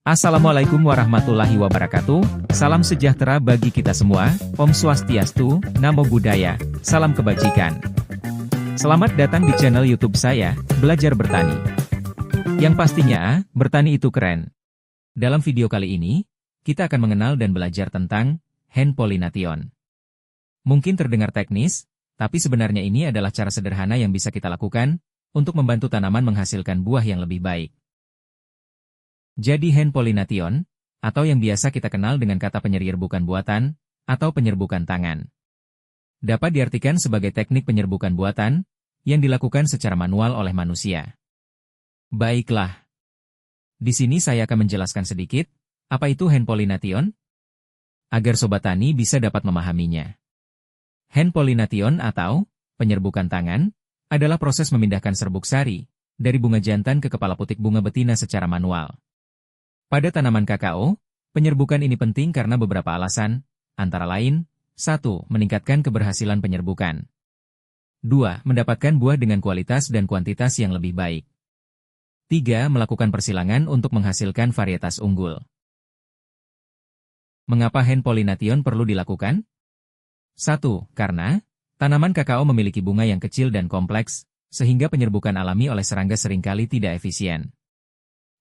Assalamualaikum warahmatullahi wabarakatuh, salam sejahtera bagi kita semua, Om Swastiastu, Namo Buddhaya, salam kebajikan. Selamat datang di channel YouTube saya, Belajar Bertani. Yang pastinya, bertani itu keren. Dalam video kali ini, kita akan mengenal dan belajar tentang hand pollination. Mungkin terdengar teknis, tapi sebenarnya ini adalah cara sederhana yang bisa kita lakukan untuk membantu tanaman menghasilkan buah yang lebih baik. Jadi hand pollination, atau yang biasa kita kenal dengan kata penyerbukan buatan, atau penyerbukan tangan, dapat diartikan sebagai teknik penyerbukan buatan, yang dilakukan secara manual oleh manusia. Baiklah. Di sini saya akan menjelaskan sedikit, apa itu hand pollination? Agar Sobat Tani bisa dapat memahaminya. Hand pollination atau penyerbukan tangan, adalah proses memindahkan serbuk sari, dari bunga jantan ke kepala putik bunga betina secara manual. Pada tanaman kakao, penyerbukan ini penting karena beberapa alasan, antara lain, 1. Meningkatkan keberhasilan penyerbukan. 2. Mendapatkan buah dengan kualitas dan kuantitas yang lebih baik. 3. Melakukan persilangan untuk menghasilkan varietas unggul. Mengapa hand pollination perlu dilakukan? 1. Karena tanaman kakao memiliki bunga yang kecil dan kompleks, sehingga penyerbukan alami oleh serangga seringkali tidak efisien.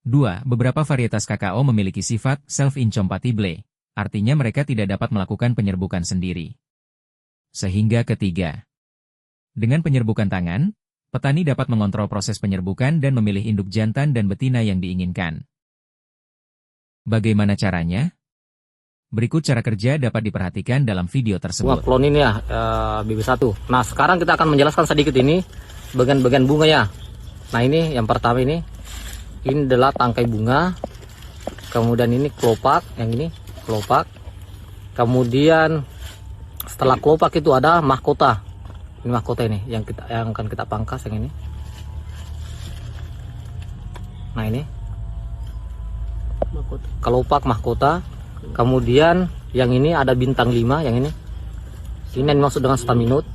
2. Beberapa varietas kakao memiliki sifat self-incompatible, artinya mereka tidak dapat melakukan penyerbukan sendiri. Sehingga ketiga, dengan penyerbukan tangan, petani dapat mengontrol proses penyerbukan dan memilih induk jantan dan betina yang diinginkan. Bagaimana caranya? Berikut cara kerja dapat diperhatikan dalam video tersebut. Bunga klon ini ya, BB1. Nah, sekarang kita akan menjelaskan sedikit ini, bagian-bagian bunga ya. Nah, ini yang pertama ini adalah tangkai bunga, kemudian ini kelopak, yang ini kelopak, kemudian setelah kelopak itu ada mahkota. Ini mahkota ini yang akan kita pangkas yang ini. Nah ini kelopak mahkota, kemudian yang ini ada bintang 5, yang ini yang dimaksud dengan staminut.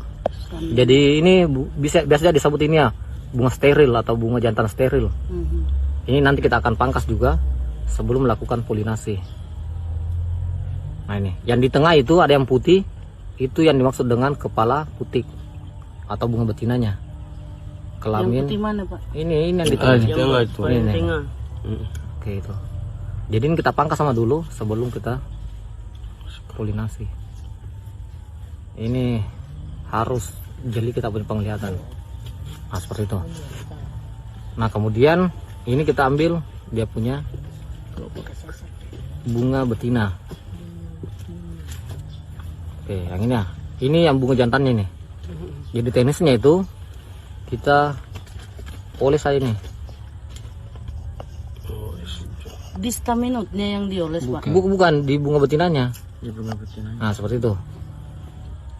Jadi ini biasanya disebut ini ya bunga steril atau bunga jantan steril. Ini nanti kita akan pangkas juga sebelum melakukan polinasi. Nah ini, yang di tengah itu ada yang putih, itu yang dimaksud dengan kepala putik atau bunga betinanya. Kelamin. Yang putih mana, Pak? Ini yang di tengah. Di tengah itu. Ini. Oke itu. Jadi ini kita pangkas sama dulu sebelum kita polinasi. Ini harus jeli kita punya penglihatan. Nah seperti itu. Nah kemudian ini kita ambil dia punya bunga betina. Oke, yang ini ya. Ini yang bunga jantannya nih. Jadi teknisnya itu kita oles aja nih. Di staminutnya yang dioles, Pak? Bukan, di bunga betinanya. Di bunga betinanya. Nah, seperti itu.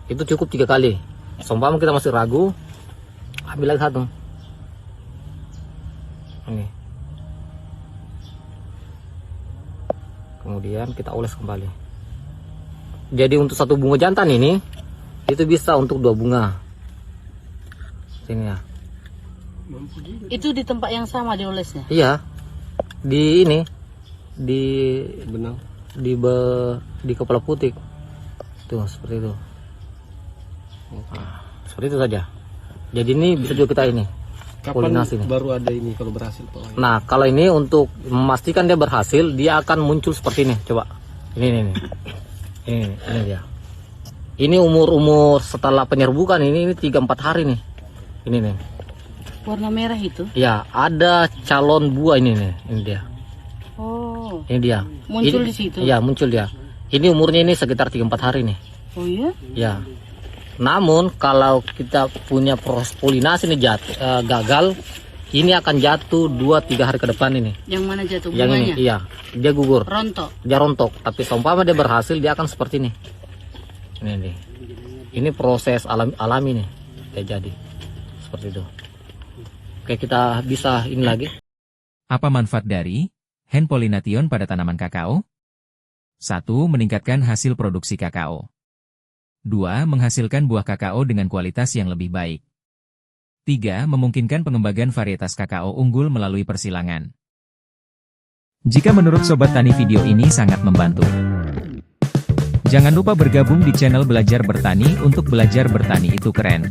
Itu cukup 3 kali. Seumpama kita masih ragu, ambil lagi 1. Ini. Kemudian kita oles kembali. Jadi untuk 1 bunga jantan ini itu bisa untuk 2 bunga. Sini ya. Itu di tempat yang sama diolesnya? Iya. Di ini di benang di kepala putik. Tuh seperti itu. Nah, seperti itu saja. Jadi ini bisa juga kita ini. Kapan polinasi baru ada ini kalau berhasil, Pak? Nah, kalau ini untuk memastikan dia berhasil, dia akan muncul seperti ini. Coba. Ini dia. Ini umur setelah penyerbukan ini 3-4 hari nih. Ini nih. Warna merah itu? Ya, ada calon buah ini nih. Ini dia. Oh. Ini dia. Muncul ini, di situ? Iya, muncul dia. Ini umurnya ini sekitar 3-4 hari nih. Oh iya? Ya. Namun kalau kita punya proses polinasi ini gagal, ini akan jatuh 2-3 hari ke depan ini. Yang mana jatuh? Yang bunganya? ini, iya, dia gugur. Rontok. Dia rontok. Tapi seumpama dia berhasil, dia akan seperti ini. Ini nih. Ini proses alami nih. Dia jadi seperti itu. Oke, kita bisa ini lagi. Apa manfaat dari hand pollination pada tanaman kakao? 1. Meningkatkan hasil produksi kakao. 2. Menghasilkan buah kakao dengan kualitas yang lebih baik. 3. Memungkinkan pengembangan varietas kakao unggul melalui persilangan. Jika menurut Sobat Tani video ini sangat membantu, jangan lupa bergabung di channel Belajar Bertani untuk belajar bertani itu keren.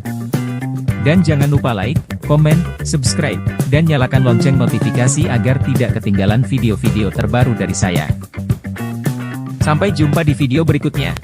Dan jangan lupa like, komen, subscribe, dan nyalakan lonceng notifikasi agar tidak ketinggalan video-video terbaru dari saya. Sampai jumpa di video berikutnya.